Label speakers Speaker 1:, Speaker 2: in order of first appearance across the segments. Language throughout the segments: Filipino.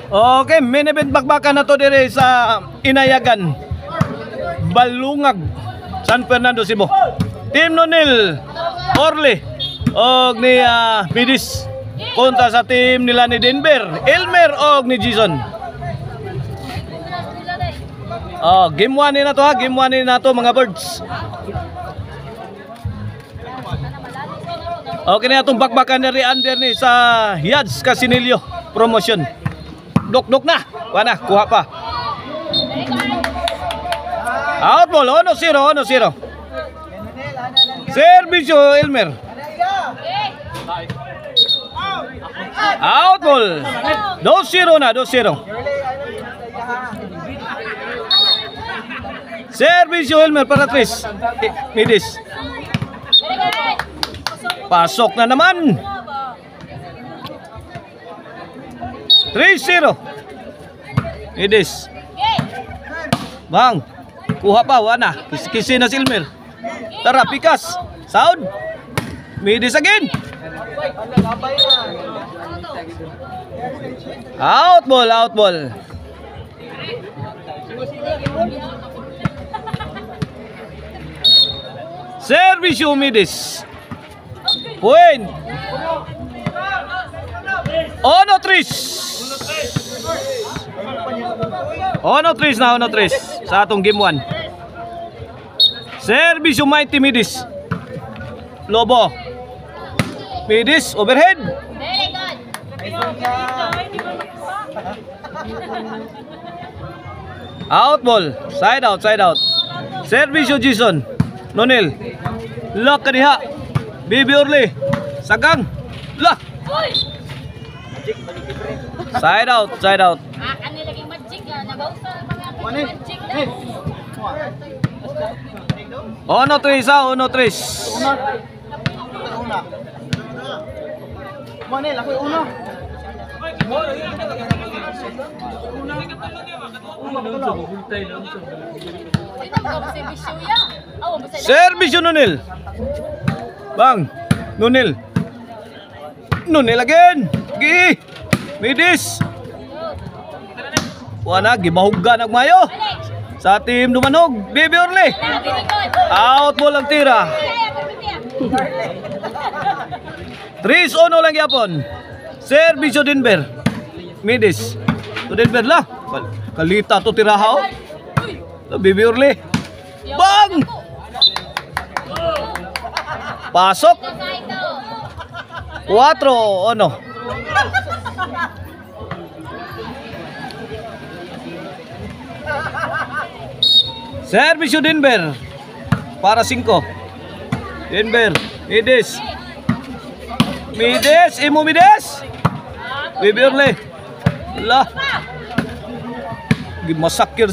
Speaker 1: Okay, main event bakbakan na to dire sa Inayagan, Balungag, San Fernando, Cebu. Team Nonil Orly og ni Midis kontra sa team nila ni Denver, Elmer og ni Jason. Game 1 ni na to ha, game 1 ni na to mga birds. Okay na itong bakbakan na under ni sa Yads Casinillo promotion. Dok na, wala kuha pa. Out ball, 1-0. Servisyo Elmer. Out ball. 2-0 na, 2-0. Servisyo Elmer para Tris. Midis. Pasok na naman. 3-0. Midis. Bang. Kuha pa, wana. Kisi na Silmer. Tara, pikas. Sound. Midis again. Out ball. Servisyo Midis. Point. 1-3 na sa atong game 1. Servisyo Mighty Midis. Lobo. Midis overhead.
Speaker 2: Very good.
Speaker 1: Out ball. Side out. Servisyo Jason. Nonil. Lock ka diha. Bibi Orly. Sagang. Lah. Side out.
Speaker 2: Ano laging magic nabausa mga magic na.
Speaker 1: 1-3 sa 1-3.
Speaker 3: Manel, ako uno.
Speaker 1: Servisyo Nonil. Bang. Nonil again. Gi. Midis. Wala, gibahugan nagmayo sa team Dumanog. Bibi Orly. Out ball ang tira. 3-1 lang yapon. Servisyo Denver. Midis. To Denver lah. Kalita to tirahaw. Bibi Orly. Bang! Pasok. 4-1. Servisyo Denver para 5. Denver, Midis. Bibi Orly. Lah. Gimasakir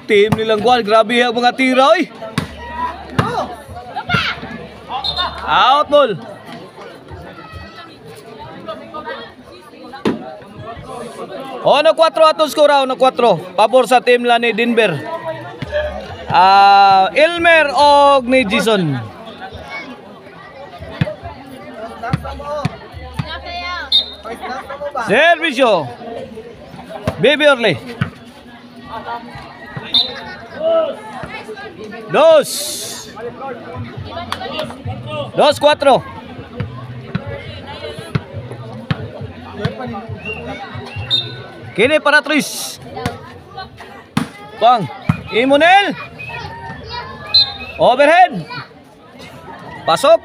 Speaker 1: team nilang gual. Grabe ang mga tira oy. Out ball. Ono 4 atong score, 4. Pabor sa team la ni Denver. Elmer og ni Jason. Servisyo Bibi Orly. 2-4. Kini para Tris. Bang. Imunel. Overhead. Pasok.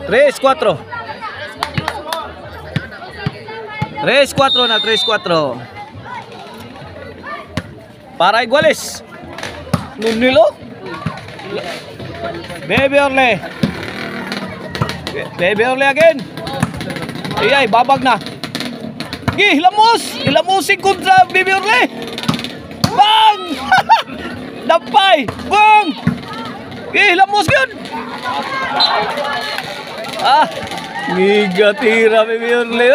Speaker 1: 3-4. 3-4. Para iguales. Nunilo. Bibi Orly again. Iyay, babag na. Hilamusin kontra Bibi Orly. Bang! Dampay. Bang! Hilamus yun. Ngiga tira Bibi Orly.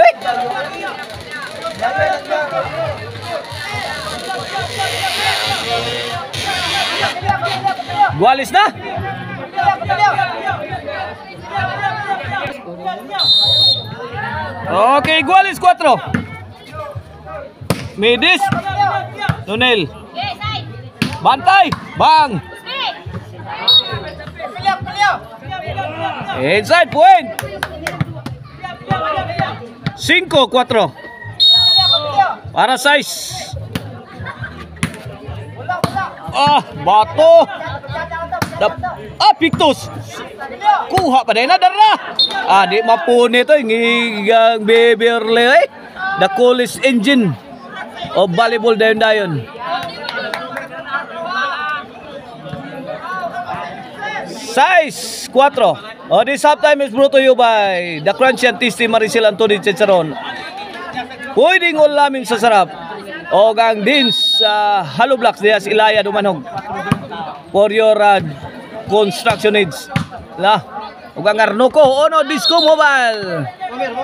Speaker 1: Gualis na. Okay, iguales 4. Midis. Nonel.
Speaker 2: Okay, side.
Speaker 1: Bantay. Bang.
Speaker 2: Okay.
Speaker 1: Inside point. 5-4. Para size. Bato. Pictus. Kuha pa din na dara. Di mapuni to ngigang Beverly. The coolest engine of volleyball dayon. Size 4. This halftime is brought to you by the Crunchy and Tasty Maricel Anthony Chicharon. Pwedeng ulaming sa sarap. O gang din sa Hollow Blocks diya sa Ilaya Dumanog. For your construction needs. Ug ang Arnoco Ono Disco Mobile.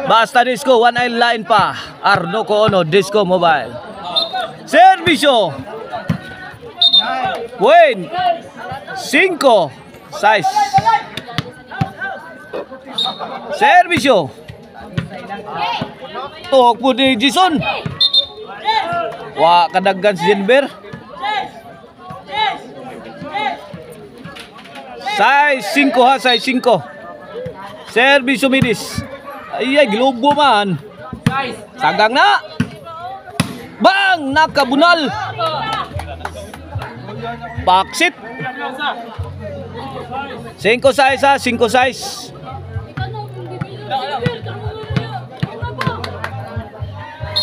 Speaker 1: Basta disco, one line pa. Arnoco Ono Disco Mobile. Servisyo. Win. 5. Size. Servisyo. Tuhok po ni Jason. Wa kadaggan si Jenber. Size 5 ha, size 5. Servisyo Midis. Ay, gilubo man. Sagang na. Bang! Nakabunal. Paksit. 5 size ha, 5 size.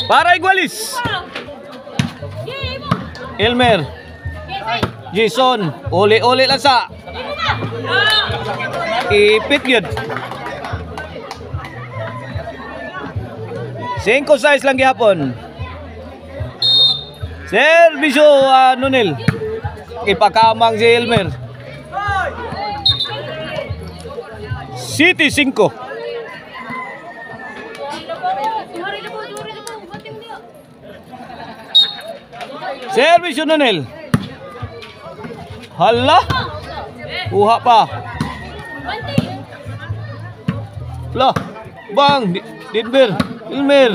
Speaker 1: Para igualis. Elmer. Jason. Uli-uli lang sa. Ipit yun. 5 size lang gihapon. Servisyo Nonel. Ipakamang si Elmer. City 5. Servisyo Nonel. Hala. Kuha pa. Lah. Bang. Denver. Elmer.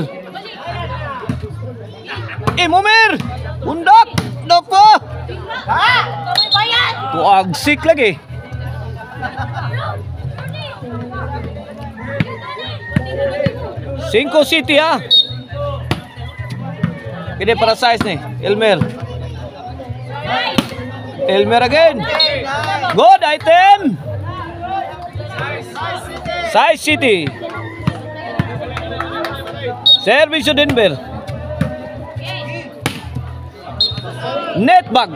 Speaker 1: Momer. Undak. Dok pa. Agsik lagi. Cinco City ha. Ini para size nih, Elmer. Elmer again. Good item. Size City. Service to Denver. Net bag.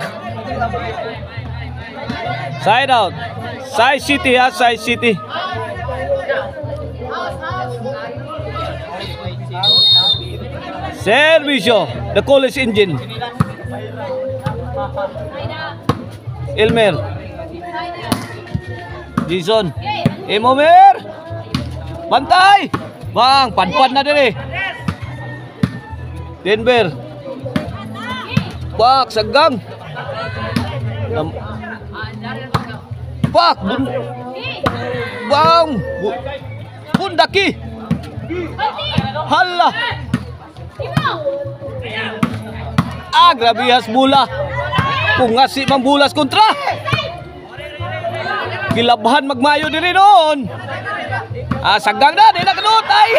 Speaker 1: Side out. Size City ha, size City. Servisyo, the coolest engine. Elmer. Jason. Momer. Bantay. Bang, padpad na din eh. Denver. Bak, sagang. Bak. Bang. Bundaki. Hala. Grabe has bula. Kung nga si Mambulas kontra. Kilabhan magmayo diri noon. Sagang na, di na kanot ay.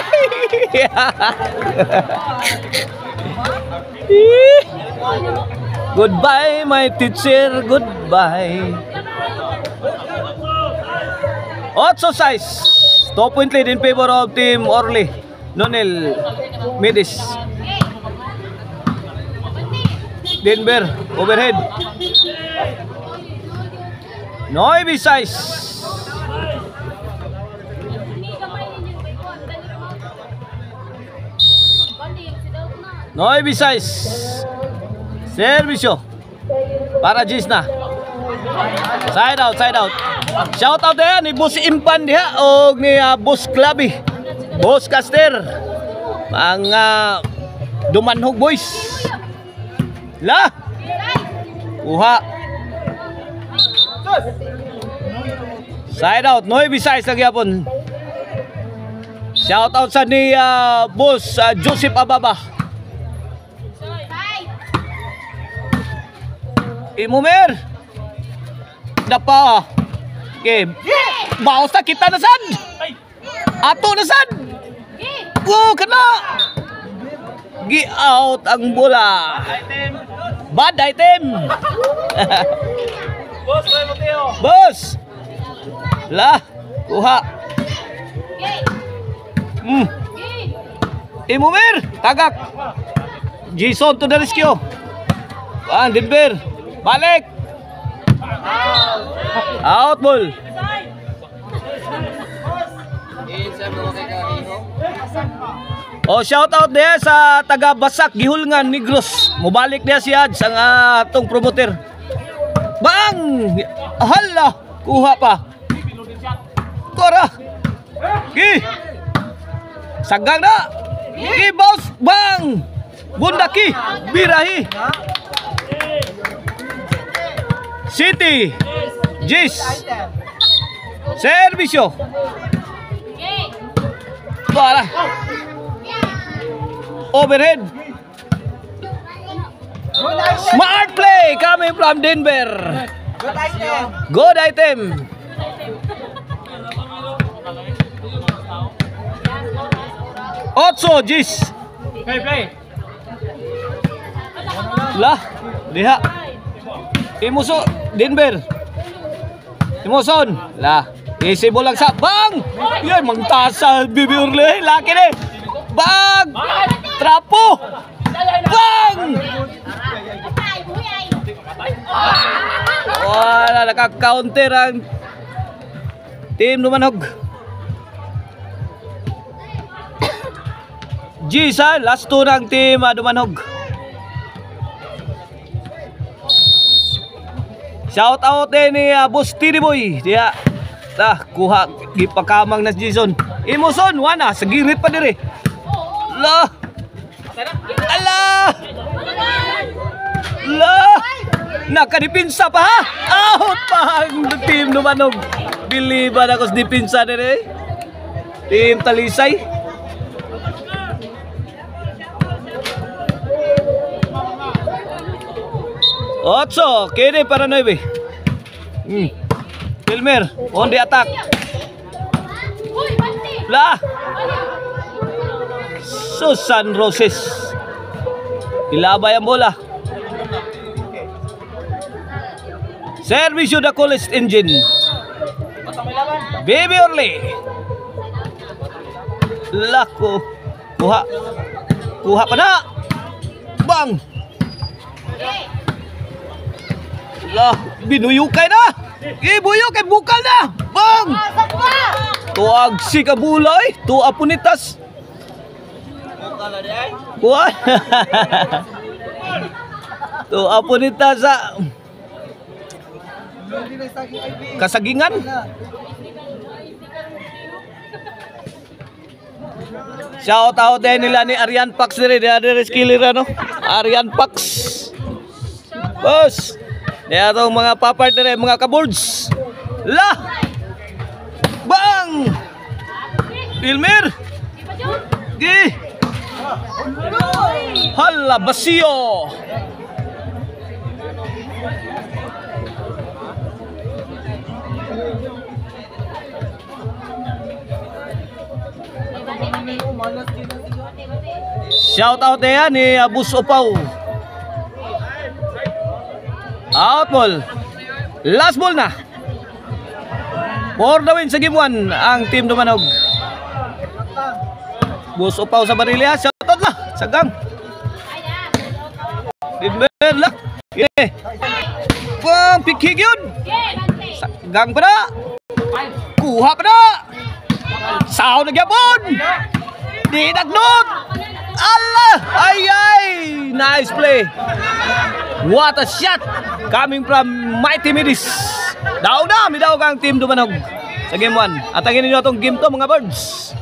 Speaker 1: Goodbye my teacher, goodbye. Also size. 2 point lead in favor of Team Orly. Nonel Midis. Denver overhead. Noibi size. Noibi size. Servisyo para Gisna. Side out, side out. Shout out din ni Boss Impan diha o ni Boss Clubby. Boss Caster. Mga Dumanhog boys. La. Kuha. Side out, Noy Visayas lagi yapon. Shout out sa ni Boss Joseph Ababa. Imumer. Dapa. Okay. Baos na kita na sad. Ato na sad. Kena. Gi out ang bola. Bad item. Boss. Lah, kuha. Imumer, tagak. Jason to the rescue. Denver. Balik. Out ball. Oh, shout out dia sa taga Basak Gihulngan Negros. Mubalik dia si Ads ang atong promoter. Bang! Hala, kuha pa. Kora. Gi. Sagang na. Gi boss, bang. Bundaki, birahi. City. Jis. Servisyo. Para. Overhead. Smart play coming from Denver. Good item. Otso Jis. Play. Lah, liha. Imuso Denver. Imuson. Lah, isi bolang sa bang. Yan mangtasa Bibi Urle, laki ni. Bang! Trapo! Bang! Wala, naka-counter ang team Dumanog. Gisa, last two ng team Dumanog. Shout out ni Boss Tini Boy. Dia kuha gipakamang na Jason. Imuson, wana, sa girit pa dire. Lah. Allah. Lah. Nakadipinsa pa ha. Out pa ang team Dumanog. Biliban ako sa dipinsa dire. Team Talisay. Otso, kini para 9. Filmer, on the attack. Lah. Susan Roses. Ilabay ang bola. Servisyo the coolest engine. Baby Orly. Lako. Kuha pa na. Bang. Lah, binuyukay na. Ibuyukay, bukal na. Bang. Tuag si kabulay. Tuag punitas. Kuha. Tuag punitas sa kasagingan. Shout out din nila ni Arian Pax dire, dire skiller ano. Arian Pax. Boss. Dia atong mga papartner mga kaboards. Lah. Bang. Filmer. Gi. Hala Basio. Shout out ya ni Abus Opaw. Out ball. Last ball na. For the win sa game 1 ang team Dumanog. Bus Opaw sa Barilya. Shout out na. Sagang. Denver lah. Yeah. Pang pikig yun. Sagang pa na. Kuha pa na. Sao nagyapon. Di nagnot. Allah. Ay. Nice play. What a shot coming from Mighty Midis. Daw na, midaw kang team Dumanog sa game 1. At ang ninyo itong game to mga birds.